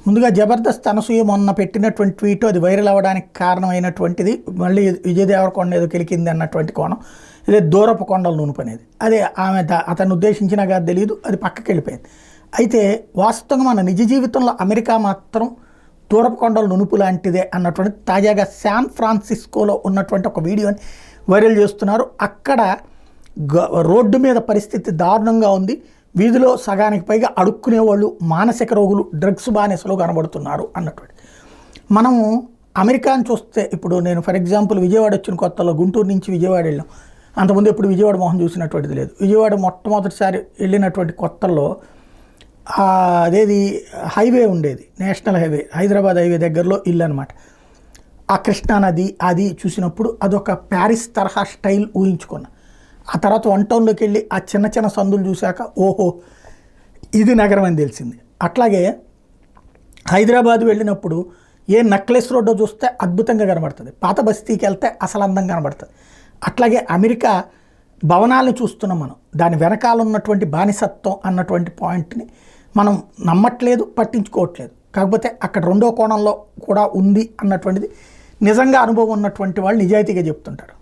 ముందుగా జబర్దస్త్ అనసూయ మొన్న పెట్టినటువంటి ట్వీట్ అది వైరల్ అవ్వడానికి కారణమైనటువంటిది మళ్ళీ విజయ్ దేవరకొండ ఏదో కెలికింది అన్నటువంటి కోణం. ఇదే దూరపు కొండలు నూనె అనేది అదే ఆమె అతను ఉద్దేశించినా కాదు తెలియదు, అది పక్కకి వెళ్ళిపోయింది. అయితే వాస్తవంగా మన నిజ జీవితంలో అమెరికా మాత్రం దూరపు కొండల నునుపు లాంటిదే అన్నటువంటి తాజాగా శాన్ ఫ్రాన్సిస్కోలో ఉన్నటువంటి ఒక వీడియోని వైరల్ చేస్తున్నారు. అక్కడ రోడ్డు మీద పరిస్థితి దారుణంగా ఉంది. వీధిలో సగానికి పైగా అడుక్కునే వాళ్ళు, మానసిక రోగులు, డ్రగ్స్ బానిసలు కనబడుతున్నారు అన్నటువంటి. మనము అమెరికాని చూస్తే ఇప్పుడు నేను ఫర్ ఎగ్జాంపుల్ విజయవాడ వచ్చిన కొత్తలో గుంటూరు నుంచి విజయవాడ వెళ్ళాం. అంతకుముందు ఎప్పుడు విజయవాడ మొహం చూసినటువంటిది లేదు. విజయవాడ మొట్టమొదటిసారి వెళ్ళినటువంటి కొత్తల్లో అదేది హైవే ఉండేది, నేషనల్ హైవే, హైదరాబాద్ హైవే దగ్గరలో ఇల్లు అనమాట. ఆ కృష్ణానది అది చూసినప్పుడు అదొక ప్యారిస్ తరహా స్టైల్ ఊహించుకున్నా. ఆ తర్వాత వన్ టౌన్లోకి వెళ్ళి ఆ చిన్న చిన్న సందులు చూశాక ఓహో ఇది నగరం అని తెలిసింది. అట్లాగే హైదరాబాద్ వెళ్ళినప్పుడు ఏ నక్లెస్ రోడ్డో చూస్తే అద్భుతంగా కనబడుతుంది, పాత బస్తీకి వెళ్తే అసలు అందంగా కనబడుతుంది. అట్లాగే అమెరికా భవనాలను చూస్తున్నాం మనం, దాని వెనకాల ఉన్నటువంటి బానిసత్వం అన్నటువంటి పాయింట్ని మనం నమ్మట్లేదు, పట్టించుకోవట్లేదు. కాకపోతే అక్కడ రెండో కోణంలో కూడా ఉంది అన్నటువంటిది నిజంగా అనుభవం ఉన్నటువంటి వాళ్ళు నిజాయితీగా చెప్తుంటారు.